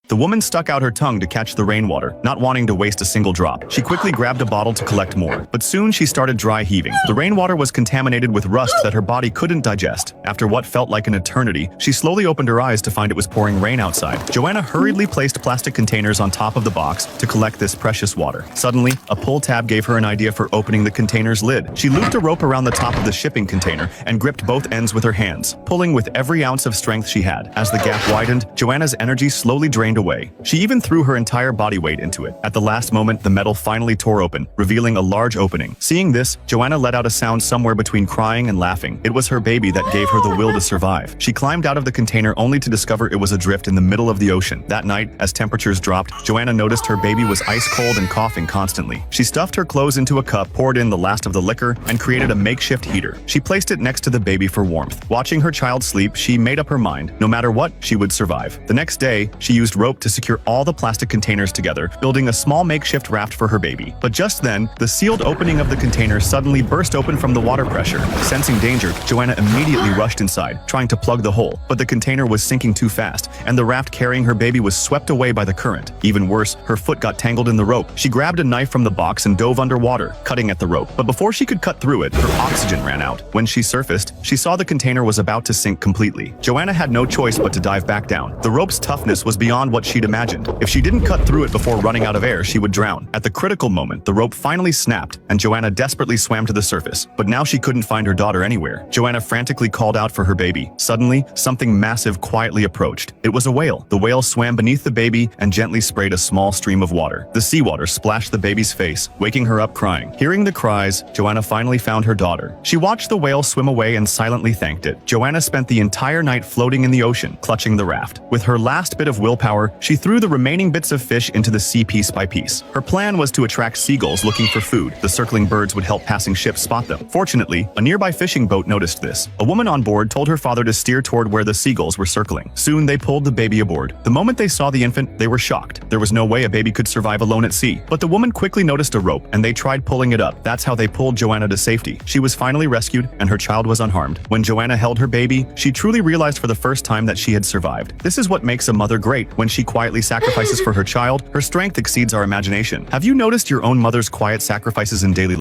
The woman stuck out her tongue to catch the rainwater, not wanting to waste a single drop. She quickly grabbed a bottle to collect more, but soon she started dry heaving. The rainwater was contaminated with rust that her body couldn't digest. After what felt like an eternity, she slowly opened her eyes to find it was pouring rain outside. Joanna hurriedly placed plastic containers on top of the box to collect this precious water. Suddenly, a pull tab gave her an idea for opening the container's lid. She looped a rope around the top of the shipping container and gripped both ends with her hands, pulling with every ounce of strength she had. As the gap widened, Joanna's energy slowly drained away. She even threw her entire body weight into it. At the last moment, the metal finally tore open, revealing a large opening. Seeing this, Joanna let out a sound somewhere between crying and laughing. It was her baby that gave her the will to survive. She climbed out of the container only to discover it was adrift in the middle of the ocean. That night, as temperatures dropped, Joanna noticed her baby was ice cold and coughing constantly. She stuffed her clothes into a cup, poured in the last of the liquor, and created a makeshift heater. She placed it next to the baby for warmth. Watching her child sleep, she made up her mind. No matter what, she would survive. The next day, she used rope to secure all the plastic containers together, building a small makeshift raft for her baby. But just then, the sealed opening of the container suddenly burst open from the water pressure. Sensing danger, Joanna immediately rushed inside, trying to plug the hole. But the container was sinking too fast, and the raft carrying her baby was swept away by the current. Even worse, her foot got tangled in the rope. She grabbed a knife from the box and dove underwater, cutting at the rope. But before she could cut through it, her oxygen ran out. When she surfaced, she saw the container was about to sink completely. Joanna had no choice but to dive back down. The rope's toughness was beyond what she'd imagined. If she didn't cut through it before running out of air, she would drown. At the critical moment, the rope finally snapped, and Joanna desperately swam to the surface. But now she couldn't find her daughter anywhere. Joanna frantically called out for her baby. Suddenly, something massive quietly approached. It was a whale. The whale swam beneath the baby and gently sprayed a small stream of water. The seawater splashed the baby's face, waking her up crying. Hearing the cries, Joanna finally found her daughter. She watched the whale swim away and silently thanked it. Joanna spent the entire night floating in the ocean, clutching the raft. With her last bit of willpower, she threw the remaining bits of fish into the sea piece by piece. Her plan was to attract seagulls looking for food. The circling birds would help passing ships spot them. Fortunately, a nearby fishing boat noticed this. A woman on board told her father to steer toward where the seagulls were circling. Soon they pulled the baby aboard. The moment they saw the infant, they were shocked. There was no way a baby could survive alone at sea. But the woman quickly noticed a rope, and they tried pulling it up. That's how they pulled Joanna to safety. She was finally rescued, and her child was unharmed. When Joanna held her baby, she truly realized for the first time that she had survived. This is what makes a mother great. When she quietly sacrifices for her child, her strength exceeds our imagination. Have you noticed your own mother's quiet sacrifices in daily life?